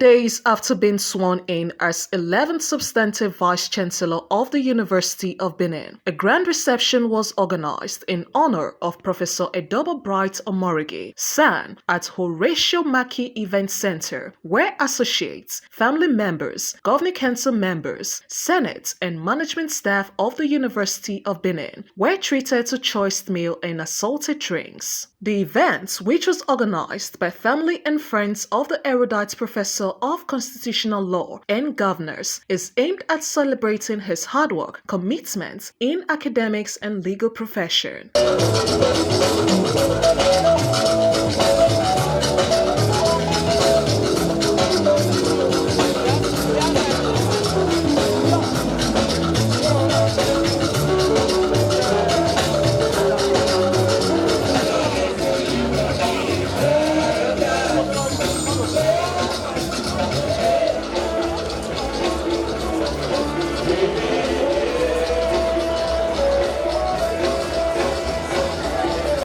days after being sworn in as 11th substantive Vice-Chancellor of the University of Benin, a grand reception was organized in honor of Professor Edoba Omoregie, SAN, at Horatio Event Center, where associates, family members, governing council members, senate, and management staff of the University of Benin were treated to choice meal and assorted drinks. The event, which was organized by family and friends of the erudite Professor of Constitutional Law and Governors, is aimed at celebrating his hard work, commitment in academics and legal profession.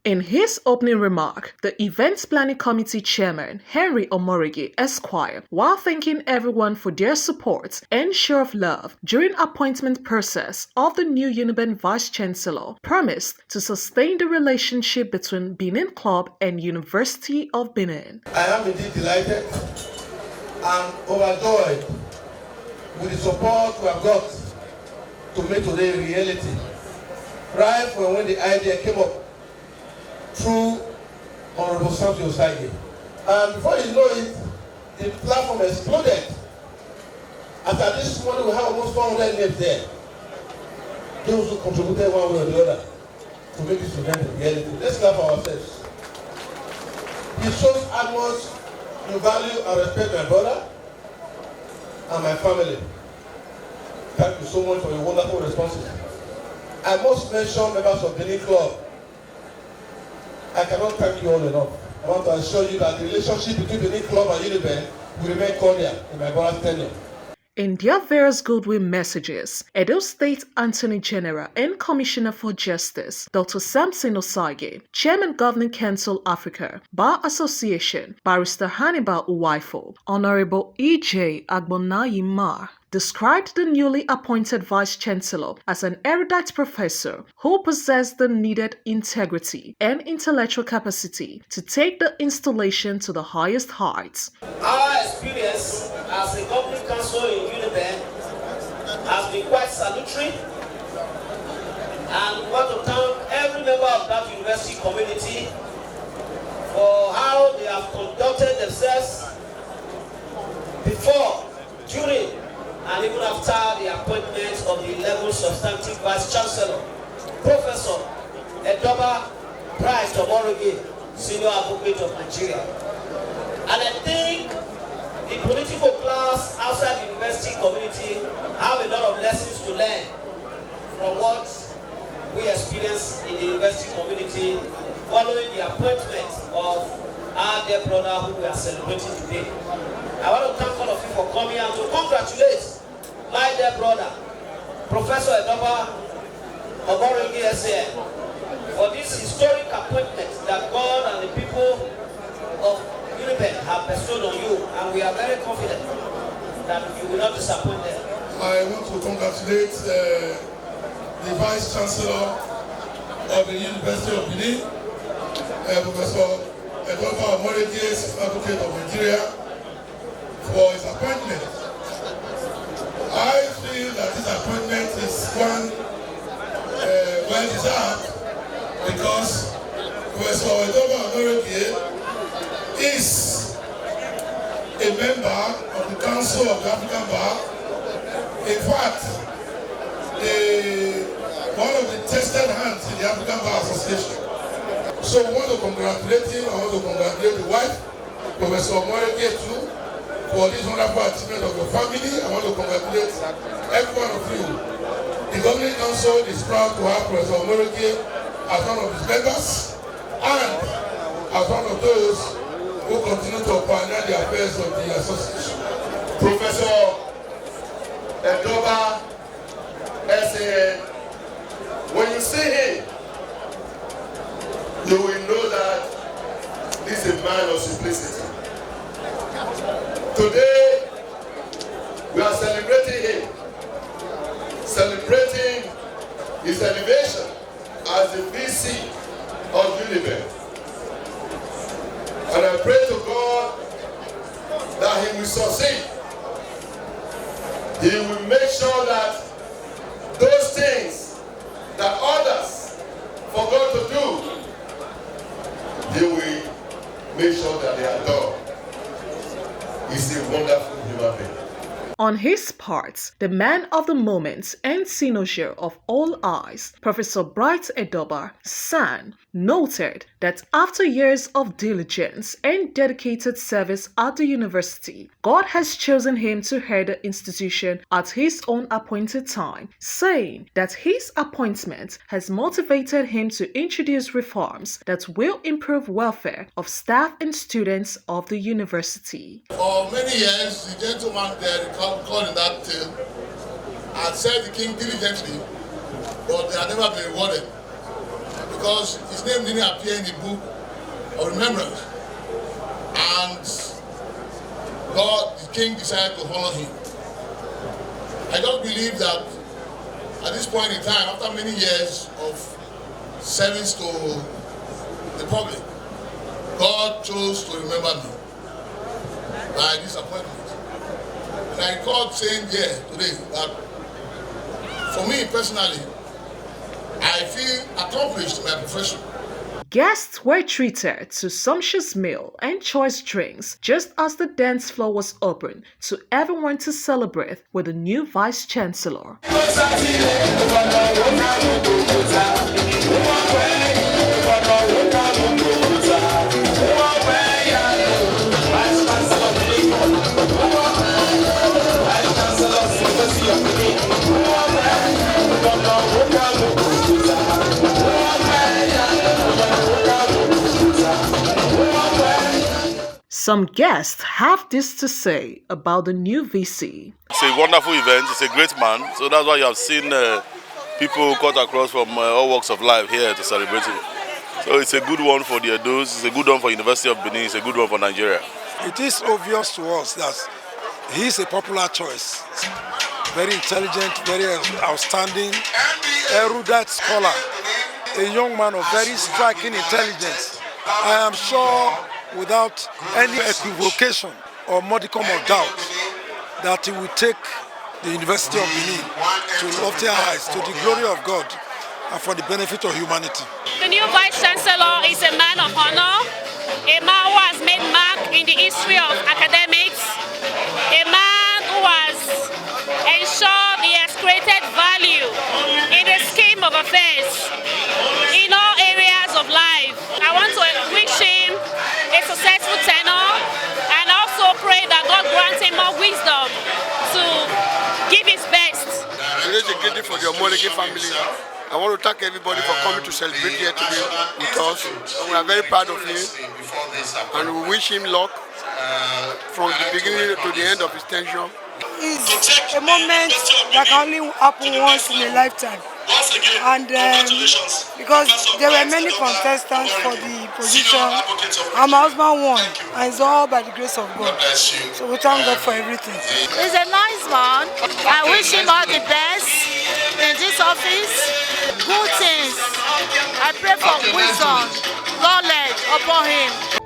In his opening remark, the Events Planning Committee Chairman, Henry Omoregie, Esquire, while thanking everyone for their support and show of love during appointment process of the new Uniben Vice-Chancellor, promised to sustain the relationship between Benin Club and University of Benin. I am indeed delighted and overjoyed with the support we have got to make today reality. Right from when the idea came up through Honorable Samson Osage. And before you know it, the platform exploded. After this morning, we have almost 400 names there. Those who contributed one way or the other to make this event a reality. Let's clap for ourselves. It shows how much you value and respect my brother and my family. Thank you so much for your wonderful responses. I must mention members of Benin Club. I cannot thank you all enough. I want to assure you that the relationship between Benin Club and Uniben will remain cordial in my brother's tenure. In their various goodwill messages, Edo State Attorney General and Commissioner for Justice, Dr. Samson Osage, Chairman Governing Council Africa, Bar Association, Barrister Hannibal Uwaifo, Honorable E.J. Agbonayima, described the newly appointed Vice-Chancellor as an erudite professor who possessed the needed integrity and intellectual capacity to take the installation to the highest heights. Our experience as a governing council in Uniben has been quite salutary, and we want to thank every member of that university community for how they have conducted themselves before, during, and even after the appointment of the 11th substantive Vice-Chancellor, Professor Edoba Omoregie, Senior Advocate of Nigeria. And I think the political class outside the university community have a lot of lessons to learn from what we experience in the university community following the appointment of our dear brother who we are celebrating today. I want to thank all of you for coming and to congratulate my dear brother, Professor Edoba Omoregie SAN, for this historic appointment that God and the people of Uniben have bestowed on you, and we are very confident that you will not disappoint them. I want to congratulate the Vice-Chancellor of the University of Benin, Professor Edoba Omoregie, Advocate of Nigeria, for his appointment. I feel that this appointment is one well deserved because Professor Edoba Omoregie is a member of the Council of the African Bar. In fact, one of the tested hands in the African Bar Association. So we want to congratulate him. I want to congratulate the wife, Professor Omoregie, too, for this wonderful achievement of your family. I want to congratulate every one of you. The Governing Council is proud to have Professor Omoregie as one of its members and as one of those who continue to pioneer the affairs of the association. Professor Edoba SAN, when you see him, you will know that this is a man of simplicity. Today, his elevation as the VC of Uniben. And I pray to God that he will succeed. He will make sure that those things that others forgot to do, he will make sure that they are done. He's a wonderful human being. On his part, the man of the moment and cynosure of all eyes, Professor Bright Edoba, SAN, noted that after years of diligence and dedicated service at the university, God has chosen him to head the institution at his own appointed time, saying that his appointment has motivated him to introduce reforms that will improve welfare of staff and students of the university. For many years, the gentleman there called in that tale had served the king diligently, but they had never been rewarded because his name didn't appear in the book of remembrance. And God, the king, decided to honor him. I don't believe that at this point in time, after many years of service to the public, God chose to remember me by this appointment. And I recall saying here today that for me personally, I feel accomplished in my profession. Guests were treated to sumptuous meal and choice drinks just as the dance floor was open to everyone to celebrate with the new Vice Chancellor. Some guests have this to say about the new VC. It's a wonderful event. It's a great man. So that's why you have seen people cut across from all walks of life here to celebrate him. So it's a good one for the Edos. It's a good one for University of Benin. It's a good one for Nigeria. It is obvious to us that he's a popular choice. Very intelligent, very outstanding, erudite scholar. A young man of very striking intelligence. I am sure, without any equivocation or modicum of doubt, that he will take the University of Benin to loftier heights, to the glory of God, and for the benefit of humanity. The new Vice Chancellor is a man of honor, a man who has made mark in the history of academics, a man who has ensured he has created value in the scheme of affairs in all areas of life. I want to wish him a successful tenure and also pray that God grants him more wisdom to give his best. It is a great day for the Omoregie family. I want to thank everybody for coming to celebrate here today with us. We are very proud of him and we wish him luck from the beginning to the end of his tenure. It's a moment that can only happen once in a lifetime. And because there were many contestants for the position, and my husband won, and it's all by the grace of God. So we thank God for everything. He's a nice man. I wish him all the best in this office. Good things. I pray for wisdom, knowledge upon him.